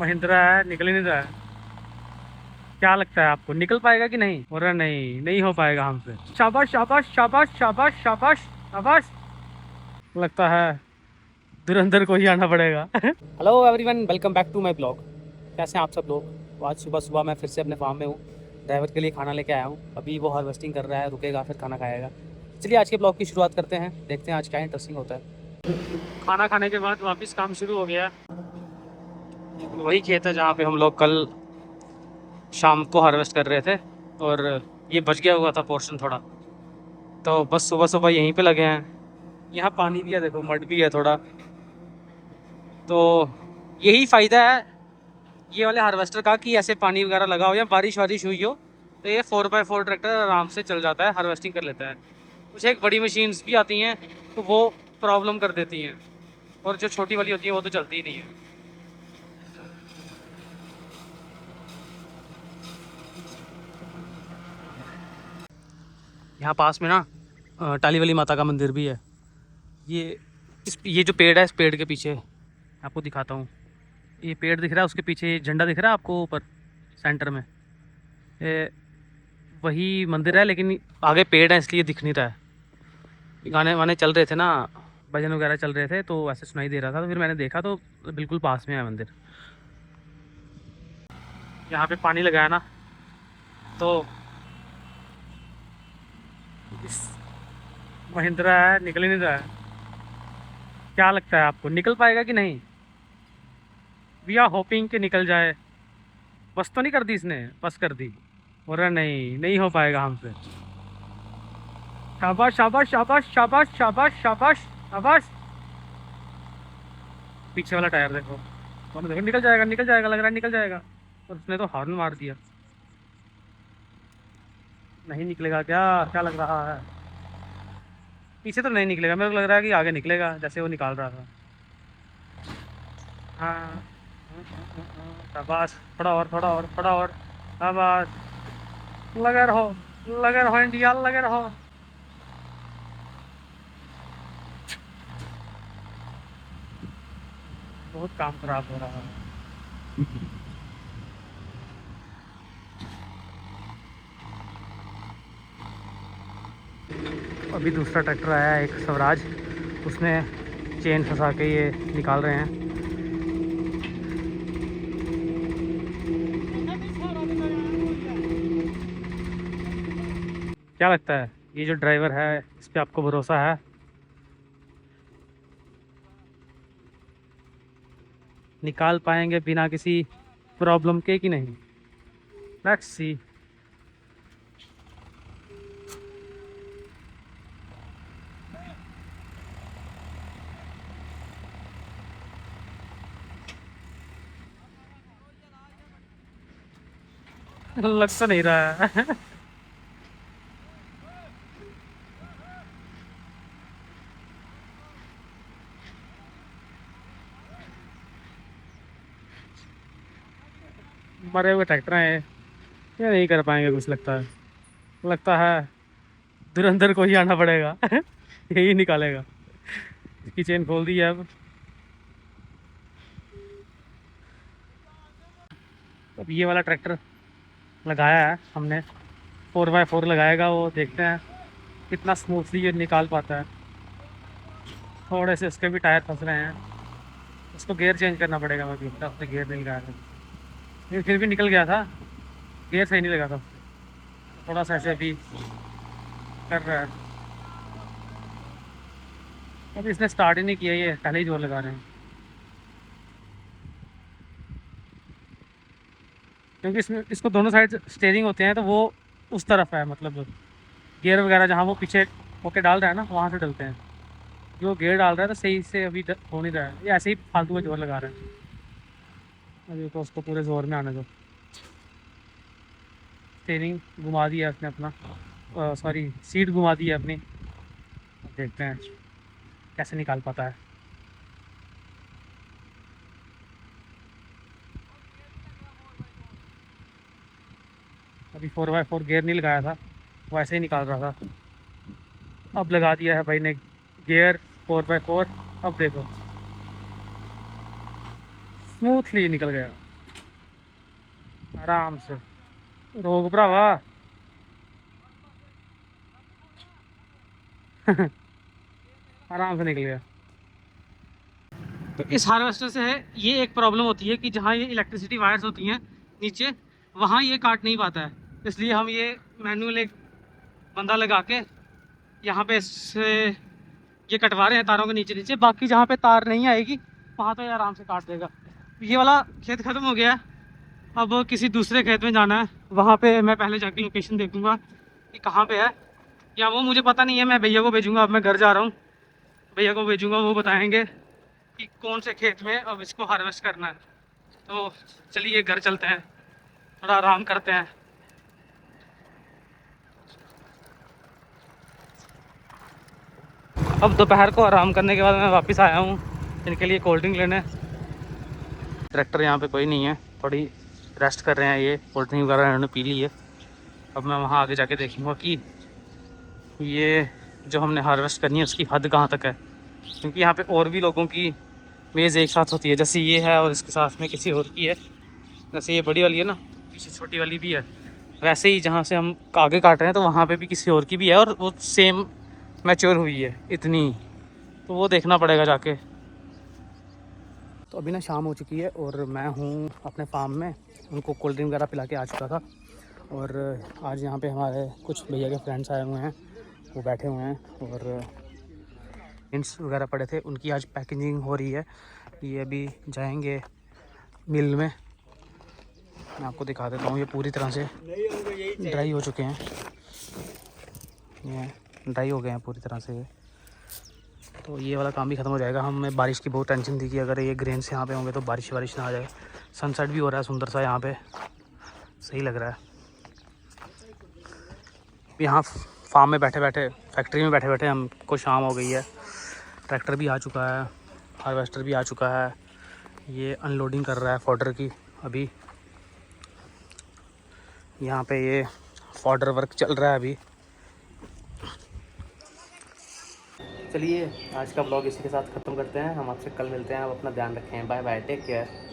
महिंद्रा है, निकल ही नहीं रहा है। क्या लगता है आपको निकल पाएगा कि नहीं? अरे नहीं, नहीं हो पाएगा हमसे। शाबाश शाबाश शाबाश शाबाश शाबाश शाबाश। लगता है धुरंधर को ही आना पड़ेगा। Hello everyone, welcome back to my blog. कैसे हैं आप सब लोग? तो आज सुबह सुबह मैं फिर से अपने फार्म में हूँ। ड्राइवर के लिए खाना लेके आया हूँ। अभी वो हार्वेस्टिंग कर रहा है, रुकेगा फिर खाना खाएगा। चलिए आज के ब्लॉग की शुरुआत करते हैं, देखते हैं आज क्या इंटरेस्टिंग होता है। खाना खाने के बाद वापस काम शुरू हो गया। वही खेत है जहाँ पे हम लोग कल शाम को हार्वेस्ट कर रहे थे, और ये बच गया हुआ था पोर्शन थोड़ा, तो बस सुबह सुबह यहीं पे लगे हैं। यहाँ पानी भी है, देखो मड भी है थोड़ा। तो यही फ़ायदा है ये वाले हार्वेस्टर का कि ऐसे पानी वगैरह लगा हो या बारिश वारिश हुई हो तो ये 4x4 ट्रैक्टर आराम से चल जाता है, हार्वेस्टिंग कर लेता है। कुछ एक बड़ी मशीन्स भी आती हैं तो वो प्रॉब्लम कर देती हैं, और जो छोटी वाली होती है वो तो चलती ही नहीं है। यहाँ पास में ना टाली वाली माता का मंदिर भी है। ये ये जो पेड़ है, इस पेड़ के पीछे आपको दिखाता हूँ। ये पेड़ दिख रहा है, उसके पीछे ये झंडा दिख रहा है आपको ऊपर सेंटर में। ये वही मंदिर है, लेकिन आगे पेड़ है इसलिए दिख नहीं रहा है। गाने वाने चल रहे थे ना, भजन वगैरह चल रहे थे, तो ऐसे सुनाई दे रहा था, तो फिर मैंने देखा तो बिल्कुल पास में है मंदिर। यहाँ पे पानी लगाया ना, तो इस महिंद्रा है, निकल ही नहीं रहा है। क्या लगता है आपको निकल पाएगा कि नहीं? वी आर होपिंग कि निकल जाए। बस तो नहीं कर दी इसने, बस कर दी। और नहीं, नहीं हो पाएगा हमसे। शाबाश शाबाश शाबाश शाबाश शाबाश शाबाश शाबाश। पीछे वाला टायर देखो, तो देखो निकल जाएगा, निकल जाएगा, लग रहा है निकल जाएगा। और उसने तो हॉर्न मार दिया। नहीं निकलेगा क्या? क्या लग रहा है? पीछे तो नहीं निकलेगा, मेरे को लग रहा है कि आगे निकलेगा, जैसे वो निकाल रहा था। हाँ, शाबाश। थोड़ा और, थोड़ा और, थोड़ा और। शाबाश। लगे रहो, लगे रहो इंडिया, लगे रहो। बहुत काम खराब हो रहा है। अभी दूसरा ट्रैक्टर आया है, एक स्वराज, उसमें चेन फंसा के ये निकाल रहे हैं। क्या लगता है ये जो ड्राइवर है, इस पे आपको भरोसा है? निकाल पाएंगे बिना किसी प्रॉब्लम के कि नहीं? Let's see. लग तो नहीं रहा है। मरे हुए ट्रैक्टर हैं ये नहीं कर पाएंगे कुछ, लगता है धुरंधर को ही आना पड़ेगा। यही निकालेगा। इसकी चेन खोल दी है अब। अब ये वाला ट्रैक्टर लगाया है हमने, 4x4 लगाएगा वो, देखते हैं कितना स्मूथली ये निकाल पाता है। थोड़े से इसके भी टायर फंस रहे हैं, उसको गियर चेंज करना पड़ेगा। मैं भी उसने गियर नहीं लगाया था, लेकिन फिर भी निकल गया था। गियर सही नहीं लगा था, थोड़ा सा ऐसे भी कर रहा है। अभी इसने स्टार्ट ही नहीं किया, ये पहले ही जोर लगा रहे हैं। क्योंकि इसमें इसको दोनों साइड स्टेयरिंग होते हैं, तो वो उस तरफ है, मतलब गियर वगैरह जहाँ वो पीछे होके डाल रहा है ना, वहाँ से डलते हैं। जो गियर डाल रहा है तो सही से अभी हो नहीं रहा है, ये ऐसे ही फालतू में जोर लगा रहे हैं। अभी तो उसको पूरे जोर में आने दो। स्टेयरिंग घुमा दिया उसने अपना, सॉरी सीट घुमा दी है अपनी। अब देखते हैं कैसे निकाल पाता है। अभी 4x4 गियर नहीं लगाया था, वैसे ही निकाल रहा था। अब लगा दिया है भाई ने गियर 4x4। अब देखो स्मूथली निकल गया। आराम से रोक भरावा। आराम से निकल गया। तो इस हार्वेस्टर से है ये एक प्रॉब्लम होती है कि जहाँ ये इलेक्ट्रिसिटी वायर्स होती हैं नीचे, वहाँ ये काट नहीं पाता है। इसलिए हम ये मैनुअल एक बंदा लगा के यहाँ पे इससे ये कटवा रहे हैं तारों के नीचे नीचे। बाकी जहाँ पे तार नहीं आएगी वहाँ तो ये आराम से काट देगा। ये वाला खेत ख़त्म हो गया है, अब किसी दूसरे खेत में जाना है। वहाँ पे मैं पहले जाके लोकेशन देखूँगा कि कहाँ पे है, या वो मुझे पता नहीं है। मैं भैया को भेजूँगा, अब मैं घर जा रहा हूँ, भैया को भेजूँगा, वो बताएँगे कि कौन से खेत में अब इसको हार्वेस्ट करना है। तो चलिए घर चलते हैं, थोड़ा आराम करते हैं। अब दोपहर को आराम करने के बाद मैं वापस आया हूँ इनके लिए कोल्ड ड्रिंक लेने। ट्रैक्टर यहाँ पे कोई नहीं है, थोड़ी रेस्ट कर रहे हैं। ये कोल्ड ड्रिंक वगैरह इन्होंने पी ली है। अब मैं वहाँ आगे जाके देखूँगा कि ये जो हमने हार्वेस्ट करनी है उसकी हद कहाँ तक है, क्योंकि यहाँ पे और भी लोगों की मेज़ एक साथ होती है। जैसे ये है और इसके साथ में किसी और की है। जैसे ये बड़ी वाली है ना, पीछे छोटी वाली भी है। वैसे ही जहाँ से हम आगे काट रहे हैं तो वहाँ पे भी किसी और की भी है, और वो सेम मैच्योर हुई है इतनी। तो वो देखना पड़ेगा जाके। तो अभी ना शाम हो चुकी है और मैं हूँ अपने फार्म में। उनको कोल्ड ड्रिंक वगैरह पिला के आ चुका था। और आज यहाँ पे हमारे कुछ भैया के फ्रेंड्स आए हुए हैं, वो बैठे हुए हैं और इंस वगैरह पड़े थे, उनकी आज पैकेजिंग हो रही है। ये अभी जाएंगे मिल में। मैं आपको दिखा देता हूँ, ये पूरी तरह से ड्राई हो चुके हैं, ये ड्राई हो गए हैं पूरी तरह से ये। तो ये वाला काम भी ख़त्म हो जाएगा। हमें बारिश की बहुत टेंशन थी कि अगर ये ग्रेन्स यहाँ पे होंगे तो बारिश ना आ जाए। सनसेट भी हो रहा है सुंदर सा, यहाँ पे सही लग रहा है। यहाँ फार्म में बैठे बैठे, फैक्ट्री में बैठे बैठे हमको शाम हो गई है। ट्रैक्टर भी आ चुका है, हार्वेस्टर भी आ चुका है। ये अनलोडिंग कर रहा है फॉडर की। अभी यहाँ पे ये फॉडर वर्क चल रहा है अभी। चलिए आज का ब्लॉग इसी के साथ ख़त्म करते हैं। हम आपसे कल मिलते हैं। आप अपना ध्यान रखें। Bye bye, take care.